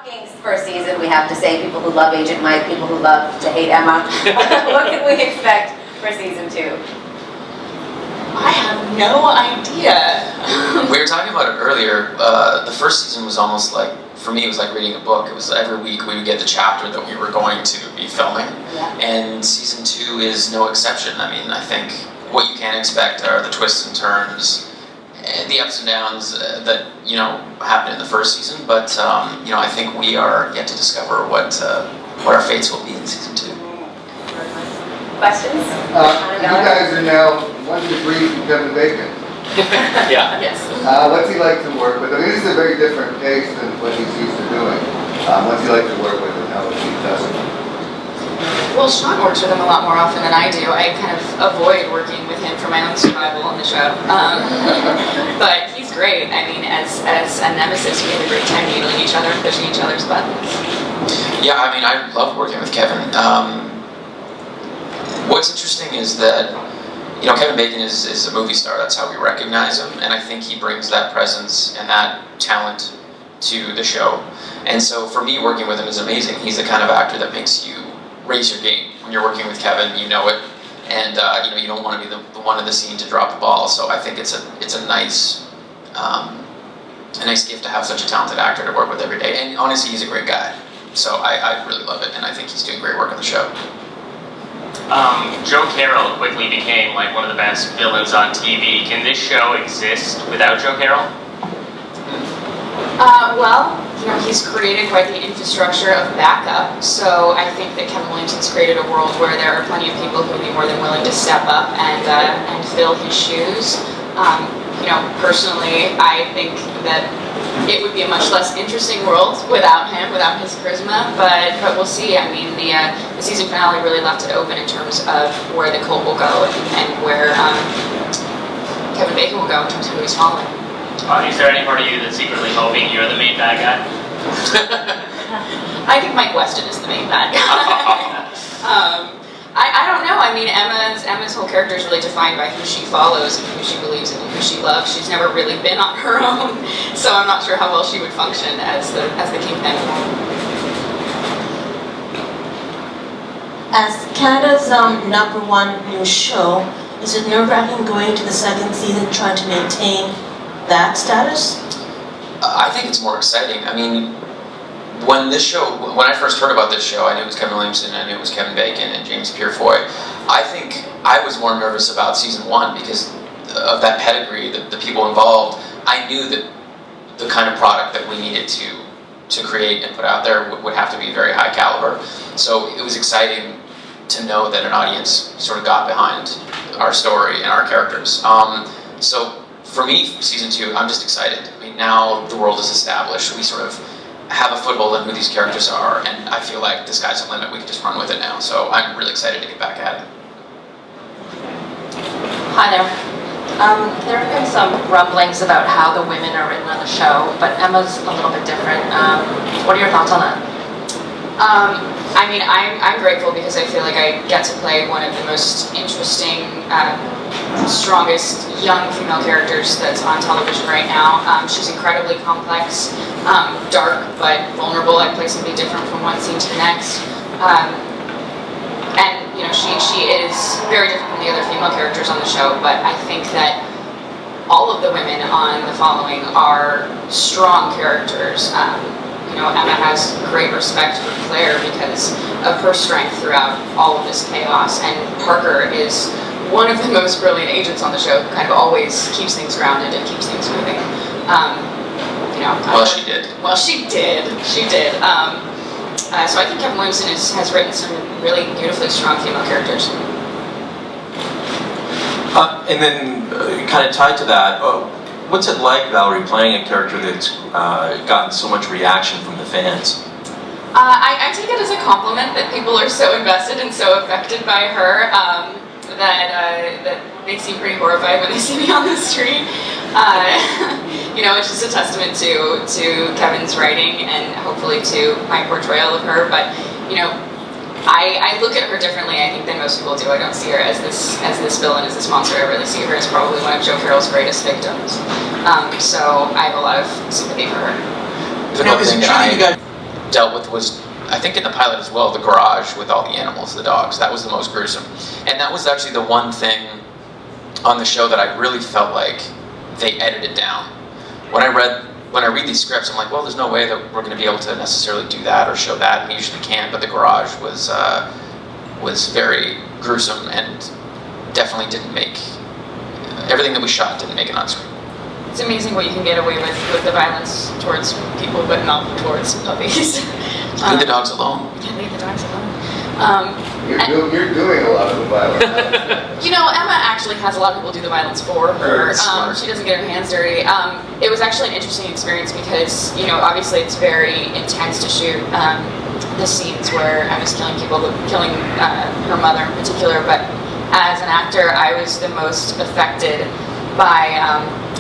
Shocking first season, we have to say. People who love Agent Mike, people who love to hate Emma. What can we expect for season 2? I have no idea. We were talking about it earlier. The first season was almost like, for me, it was like reading a book. It was every week we would get the chapter that we were going to be filming. Yeah. And season 2 is no exception. I mean, I think what you can expect are the twists and turns, the ups and downs that, you know, happened in the first season. But, you know, I think we are yet to discover what our fates will be in season 2. Questions? You guys are now 1 degree from Kevin Bacon. Yeah. Yes. What's he like to work with? I mean, this is a very different pace than what he's used to doing. What's he like to work with, and how is he testing? Well, Shawn works with him a lot more often than I do. I kind of avoid working with him for my own survival on the show. But he's great. I mean, as a nemesis, we have a great time needling each other and pushing each other's buttons. Yeah, I mean, I love working with Kevin. What's interesting is that, you know, Kevin Bacon is a movie star. That's how we recognize him, and I think he brings that presence and that talent to the show. And so for me, working with him is amazing. He's the kind of actor that makes you raise your game. When you're working with Kevin, you know it, and you know, you don't want to be the one in the scene to drop the ball. So I think it's a nice gift to have such a talented actor to work with every day. And honestly, he's a great guy. So I really love it, and I think he's doing great work on the show. Joe Carroll quickly became like one of the best villains on TV. Can this show exist without Joe Carroll? Well, you know, he's created quite the infrastructure of backup, so I think that Kevin Williamson's created a world where there are plenty of people who would be more than willing to step up and fill his shoes. You know, personally, I think that it would be a much less interesting world without him, without his charisma, but we'll see. I mean, the season finale really left it open in terms of where the cult will go and where Kevin Bacon will go in terms of who he's following. Is there any part of you that's secretly hoping you're the main bad guy? I think Mike Weston is the main bad guy. I don't know. I mean, Emma's whole character is really defined by who she follows and who she believes in and who she loves. She's never really been on her own, so I'm not sure how well she would function as the kingpin. As Canada's #1 new show, is it nerve-wracking going to the second season trying to maintain that status? I think it's more exciting. I mean, when I first heard about this show, I knew it was Kevin Williamson, I knew it was Kevin Bacon and James Purefoy. I think I was more nervous about season 1 because of that pedigree, the people involved. I knew that the kind of product that we needed to create and put out there would have to be very high caliber. So it was exciting to know that an audience sort of got behind our story and our characters. So for me, season 2, I'm just excited. I mean, now the world is established. We sort of have a foothold in who these characters are, and I feel like the sky's the limit. We can just run with it now. So I'm really excited to get back at it. Hi there. There have been some rumblings about how the women are written on the show, but Emma's a little bit different. What are your thoughts on that? I mean, I'm grateful because I feel like I get to play one of the most interesting, strongest young female characters that's on television right now. She's incredibly complex, dark but vulnerable. I play somebody different from one scene to the next. And you know, she is very different from the other female characters on the show, but I think that all of the women on The Following are strong characters. You know, Emma has great respect for Claire because of her strength throughout all of this chaos, and Parker is one of the most brilliant agents on the show who kind of always keeps things grounded and keeps things moving. You know, Well, she did. Well, she did. She did. So I think Kevin Williamson has written some really beautifully strong female characters. And then, kind of tied to that, what's it like, Valorie, playing a character that's gotten so much reaction from the fans? I take it as a compliment that people are so invested and so affected by her that they seem pretty horrified when they see me on the street. You know, it's just a testament to Kevin's writing and hopefully to my portrayal of her. But you know, I look at her differently, I think, than most people do. I don't see her as this villain, as this monster. I really see her as probably one of Joe Carroll's greatest victims. So I have a lot of sympathy for her. Now, is it true that you guys dealt with was, I think in the pilot as well, the garage with all the animals, the dogs. That was the most gruesome. And that was actually the one thing on the show that I really felt like they edited down. When I read these scripts, I'm like, well, there's no way that we're going to be able to necessarily do that or show that. And we usually can, but the garage was very gruesome and definitely didn't make, everything that we shot didn't make it on screen. It's amazing what you can get away with the violence towards people, but not towards puppies. Leave the dogs alone. Leave the dogs alone. You're doing a lot of the violence. You know, Emma actually has a lot of people do the violence for her. She doesn't get her hands dirty. It was actually an interesting experience because, you know, obviously it's very intense to shoot the scenes where Emma's killing people, killing her mother in particular. But as an actor, I was the most affected by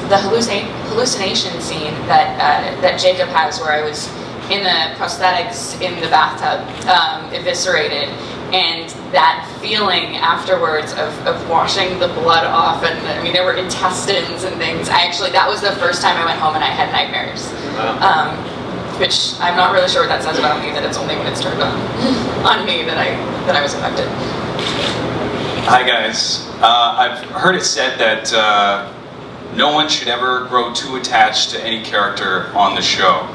the hallucination scene that Jacob has, where I was in the prosthetics in the bathtub, eviscerated, and that feeling afterwards of washing the blood off, and I mean there were intestines and things. That was the first time I went home and I had nightmares. Which I'm not really sure what that says about me, that it's only when it's turned on me that I was affected. Hi guys, I've heard it said that no one should ever grow too attached to any character on the show.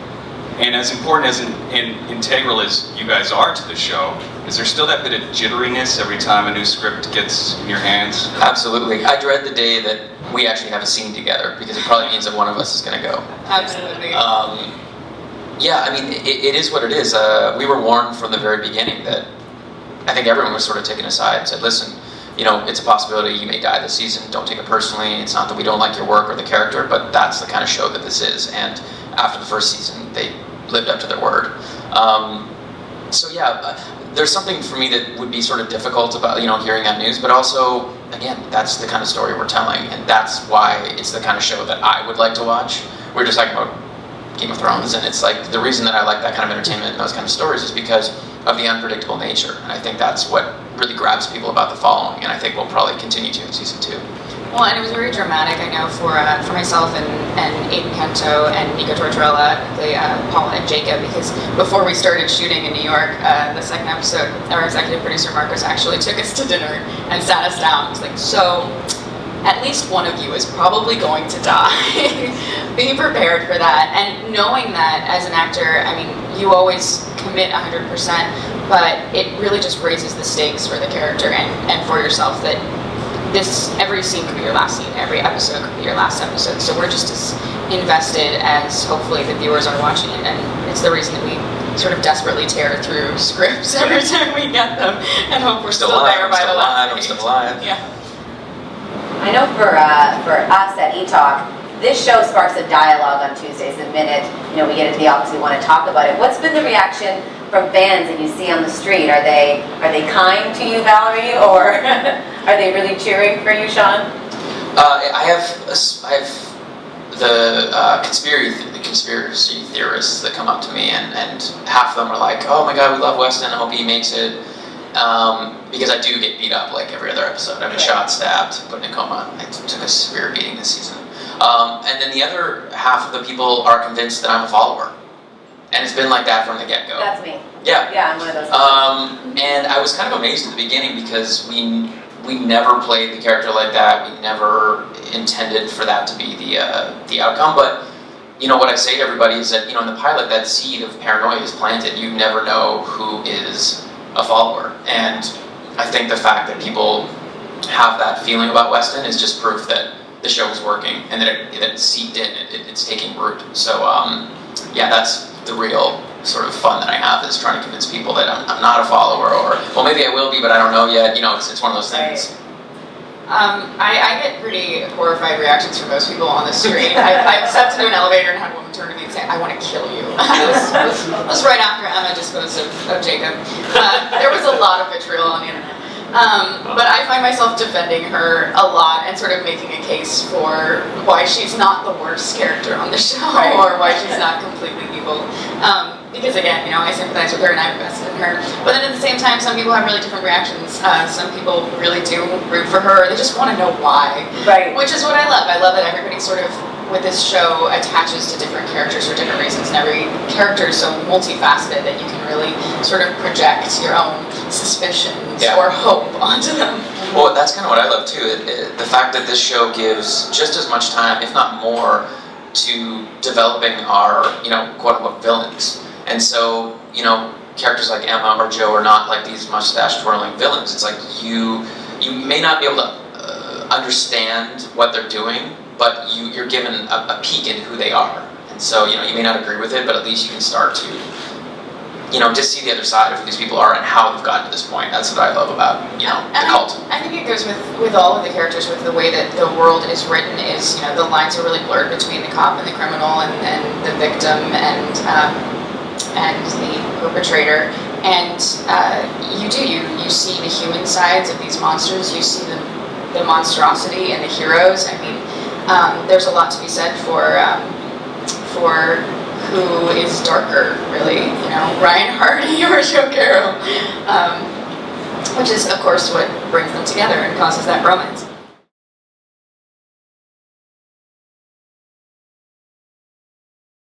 And as important as integral as you guys are to the show, is there still that bit of jitteriness every time a new script gets in your hands? Absolutely. I dread the day that we actually have a scene together, because it probably means that one of us is going to go. Absolutely. Yeah, I mean, it is what it is. We were warned from the very beginning that I think everyone was sort of taken aside and said, listen, you know, it's a possibility you may die this season. Don't take it personally. It's not that we don't like your work or the character, but that's the kind of show that this is. And after the first season, they lived up to their word. So yeah, there's something for me that would be sort of difficult about, you know, hearing that news, but also, again, that's the kind of story we're telling, and that's why it's the kind of show that I would like to watch. We're just talking about Game of Thrones, and it's like, the reason that I like that kind of entertainment and those kind of stories is because of the unpredictable nature, and I think that's what really grabs people about The Following, and I think we'll probably continue to in season 2. Well, and it was very dramatic, I know, for myself and Aiden Canto and Nico Tortorella, Paul and Jacob, because before we started shooting in New York, the second episode, our executive producer Marcus actually took us to dinner and sat us down. He was like, so, at least one of you is probably going to die. Be prepared for that. And knowing that as an actor, I mean, you always commit 100%, but it really just raises the stakes for the character and for yourself, that every scene could be your last scene, every episode could be your last episode. So we're just as invested as hopefully the viewers are watching it, and it's the reason that we sort of desperately tear through scripts every time we get them and hope we're still there by the last I'm still alive. Yeah. I know for us at eTalk, this show sparks a dialogue on Tuesdays. The minute, you know, we get into the office, we want to talk about it. What's been the reaction from fans that you see on the street? Are they kind to you, Valorie, or are they really cheering for you, Shawn? I have the conspiracy theorists that come up to me, and half of them are like, oh my god, we love Weston, I hope he makes it. Because I do get beat up like every other episode. I've been shot, stabbed, put in a coma. I took a severe beating this season. And then the other half of the people are convinced that I'm a follower. And it's been like that from the get-go. That's me. Yeah. Yeah, I'm one of those. And I was kind of amazed at the beginning because we never played the character like that. We never intended for that to be the outcome. But you know what I say to everybody is that, you know, in the pilot, that seed of paranoia is planted. You never know who is a follower. And I think the fact that people have that feeling about Weston is just proof that the show is working and that it seeped in. It's taking root. So yeah, that's the real sort of fun that I have, is trying to convince people that I'm not a follower, or well, maybe I will be, but I don't know yet. You know, it's one of those things. I get pretty horrified reactions from most people on the street. I've stepped into an elevator and had a woman turn to me and say, I want to kill you. This was right after Emma disposed of Jacob. There was a lot of vitriol on the internet. But I find myself defending her a lot and sort of making a case for why she's not the worst character on the show, or why she's not completely evil. Because again, you know, I sympathize with her and I'm invested in her. But then at the same time, some people have really different reactions. Some people really do root for her. They just want to know why. Right. Which is what I love. I love that everybody sort of with this show attaches to different characters for different reasons, and every character is so multifaceted that you can really sort of project your own suspicions or hope onto them. Well, that's kind of what I love too. The fact that this show gives just as much time, if not more, to developing our, quote unquote villains. And so, characters like Emma or Joe are not like these mustache twirling villains. It's like you may not be able to understand what they're doing, but you're given a peek into who they are. And so, you may not agree with it, but at least you can start to, just see the other side of who these people are and how they've gotten to this point. That's what I love about, the cult. I think it goes with all of the characters, with the way that the world is written is, the lines are really blurred between the cop and the criminal and the victim and the perpetrator. And you see the human sides of these monsters, you see the monstrosity and the heroes. I mean, there's a lot to be said for who is darker, really, Ryan Hardy or Joe Carroll, which is, of course, what brings them together and causes that romance.